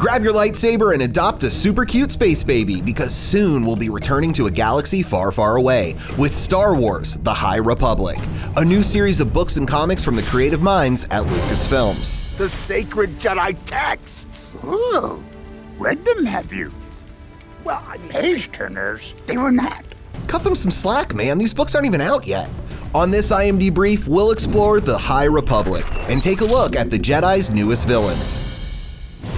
Grab your lightsaber and adopt a super cute space baby, because soon we'll be returning to a galaxy far, far away with Star Wars: The High Republic, a new series of books and comics from the creative minds at Lucasfilms. The sacred Jedi texts. Ooh, read them, have you? Well, I mean, Page turners, they were not. Cut them some slack, man. These books aren't even out yet. On this IMDbrief, we'll explore the High Republic and take a look at the Jedi's newest villains.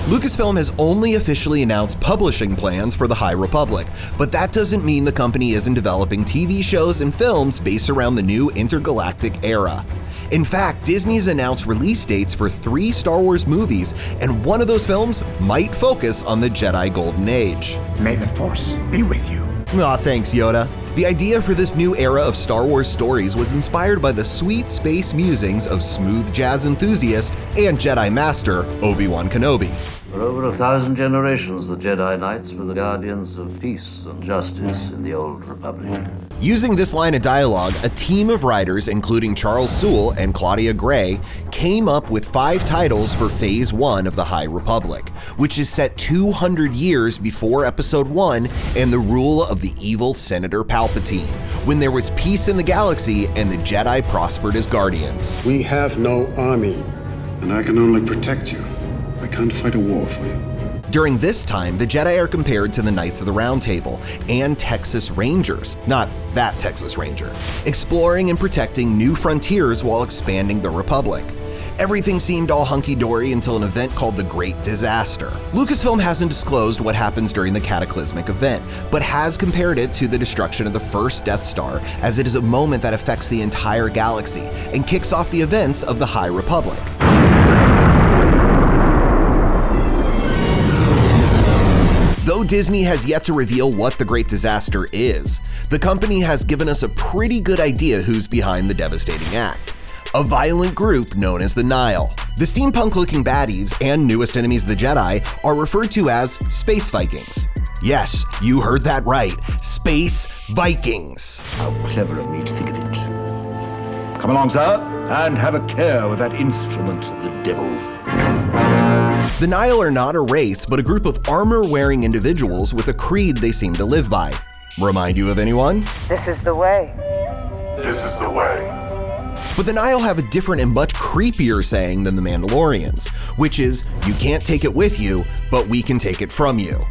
Lucasfilm has only officially announced publishing plans for the High Republic, but that doesn't mean the company isn't developing TV shows and films based around the new intergalactic era. In fact, Disney's announced release dates for 3 Star Wars movies, and one of those films might focus on the Jedi Golden Age. May the Force be with you. Aw, thanks, Yoda. The idea for this new era of Star Wars stories was inspired by the sweet space musings of smooth jazz enthusiast and Jedi Master Obi-Wan Kenobi. For over 1,000 generations, the Jedi Knights were the guardians of peace and justice in the Old Republic. Using this line of dialogue, a team of writers, including Charles Soule and Claudia Gray, came up with 5 titles for Phase 1 of the High Republic, which is set 200 years before Episode 1 and the rule of the evil Senator Palpatine, when there was peace in the galaxy and the Jedi prospered as guardians. We have no army. And I can only protect you. I can't fight a war for you. During this time, the Jedi are compared to the Knights of the Round Table and Texas Rangers, not that Texas Ranger, exploring and protecting new frontiers while expanding the Republic. Everything seemed all hunky-dory until an event called the Great Disaster. Lucasfilm hasn't disclosed what happens during the cataclysmic event, but has compared it to the destruction of the first Death Star, as it is a moment that affects the entire galaxy and kicks off the events of the High Republic. Though Disney has yet to reveal what the Great Disaster is, the company has given us a pretty good idea who's behind the devastating act: a violent group known as the Nihil. The steampunk-looking baddies and newest enemies of the Jedi are referred to as Space Vikings. Yes, you heard that right, Space Vikings. How clever of me to think of it. Come along, sir, and have a care with that instrument of the devil. The Nihil are not a race, but a group of armor-wearing individuals with a creed they seem to live by. Remind you of anyone? This is the way. This is the way. But the Nihil have a different and much creepier saying than the Mandalorians, which is, you can't take it with you, but we can take it from you.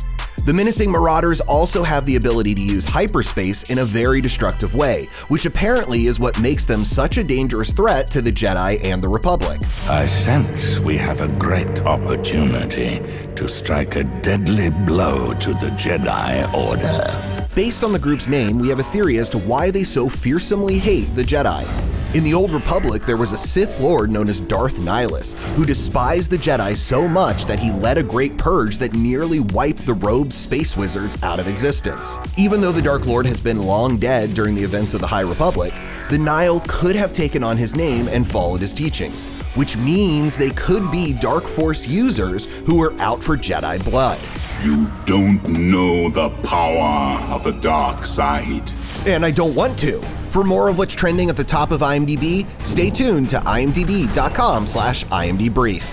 The menacing Marauders also have the ability to use hyperspace in a very destructive way, which apparently is what makes them such a dangerous threat to the Jedi and the Republic. I sense we have a great opportunity to strike a deadly blow to the Jedi Order. Based on the group's name, we have a theory as to why they so fearsomely hate the Jedi. In the Old Republic, there was a Sith Lord known as Darth Nihilus, who despised the Jedi so much that he led a great purge that nearly wiped the robed space wizards out of existence. Even though the Dark Lord has been long dead during the events of the High Republic, the Nihil could have taken on his name and followed his teachings, which means they could be Dark Force users who are out for Jedi blood. You don't know the power of the dark side. And I don't want to. For more of what's trending at the top of IMDb, stay tuned to imdb.com/IMDbrief.